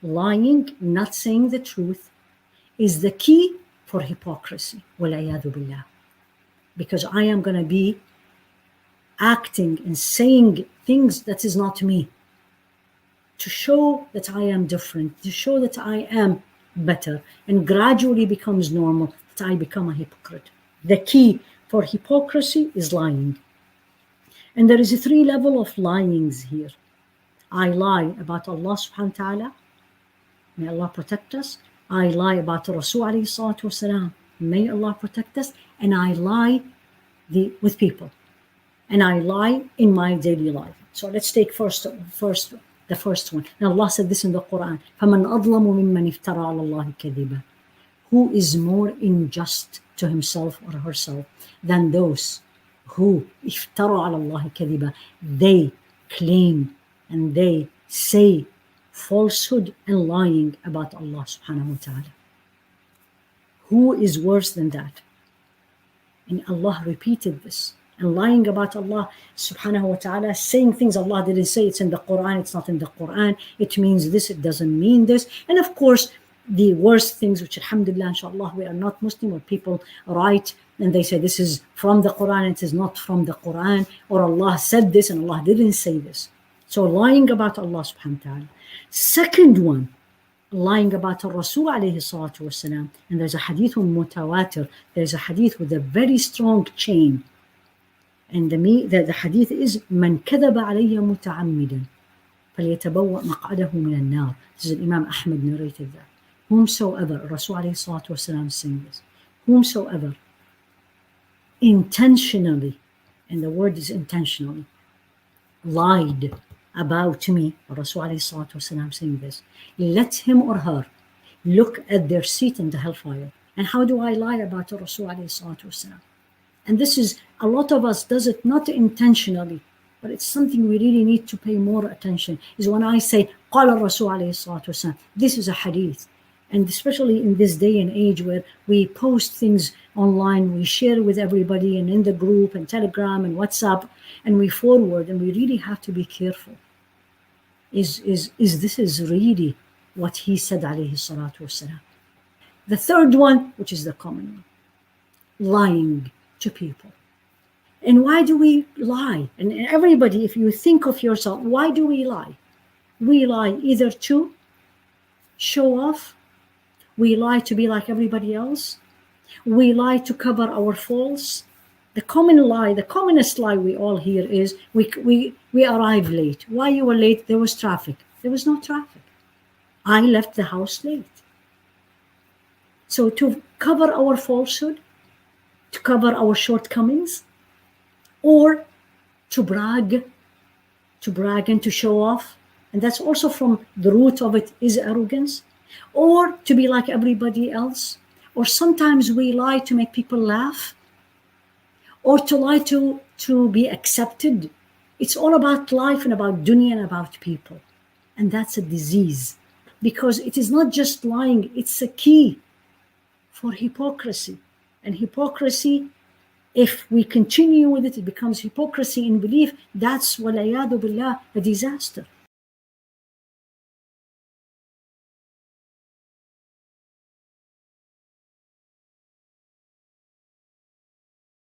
lying, not saying the truth, is the key for hypocrisy. وَالْعِيَاذُ بِاللَّهِ. Because I am going to be acting and saying things that is not me, to show that I am different, to show that I am better, and gradually becomes normal that I become a hypocrite. The key for hypocrisy is lying. And there is a 3 level of lyings here. I lie about Allah subhanahu wa ta'ala. May Allah protect us. I lie about Rasul alayhi salatu wasalam. May Allah protect us. And I lie with people. And I lie in my daily life. So let's take the first one. And Allah said this in the Quran. فَمَنْ أَظْلَمُ مِمَّنِ افْتَرَى عَلَى اللَّهِ كَذِبًا. Who is more unjust to himself or herself than those who افتروا على الله كذبا, they claim and they say falsehood and lying about Allah subhanahu wa ta'ala. Who is worse than that? And Allah repeated this. And lying about Allah subhanahu wa ta'ala, saying things Allah didn't say, it's in the Quran, it's not in the Quran, it means this, it doesn't mean this. And of course, the worst things, which alhamdulillah, inshallah, we are not Muslim, or people write and they say this is from the Quran, it is not from the Quran, or Allah said this and Allah didn't say this. So lying about Allah subhanahu wa ta'ala. Second one, lying about Rasul alayhi salatu wasalam. And there's a hadith mutawatir, there's a hadith with a very strong chain. And the hadith is من كذب علي متعمدا فليتبوأ مقعده من النار. This is Imam Ahmad narrated that. Whomsoever, Rasul alayhi salatu wasalam saying this, whomsoever intentionally, and the word is intentionally, lied about me, Rasul alayhi salatu wasalam saying this, let him or her look at their seat in the hellfire. And how do I lie about Rasul alayhi salatu wasalam? And this is, a lot of us does it not intentionally, but it's something we really need to pay more attention, is when I say, قال الرسول عليه الصلاة والسلام, this is a hadith. And especially in this day and age where we post things online, we share with everybody and in the group and Telegram and WhatsApp, and we forward, and we really have to be careful. Is this is really what he said, alayhi salatu wasalam? The third one, which is the common one, lying to people. And why do we lie? And everybody, if you think of yourself, why do we lie? We lie either to show off, we lie to be like everybody else, we lie to cover our faults. The common lie, the commonest lie we all hear is we arrive late. Why you were late? There was traffic. There was no traffic. I left the house late. So to cover our falsehood, to cover our shortcomings, or to brag and to show off, and that's also from the root of it is arrogance, or to be like everybody else, or sometimes we lie to make people laugh, or to lie to be accepted. It's all about life and about dunya and about people, and that's a disease, because it is not just lying, it's a key for hypocrisy. And hypocrisy, if we continue with it, it becomes hypocrisy in belief. That's, walayadu billah, a disaster.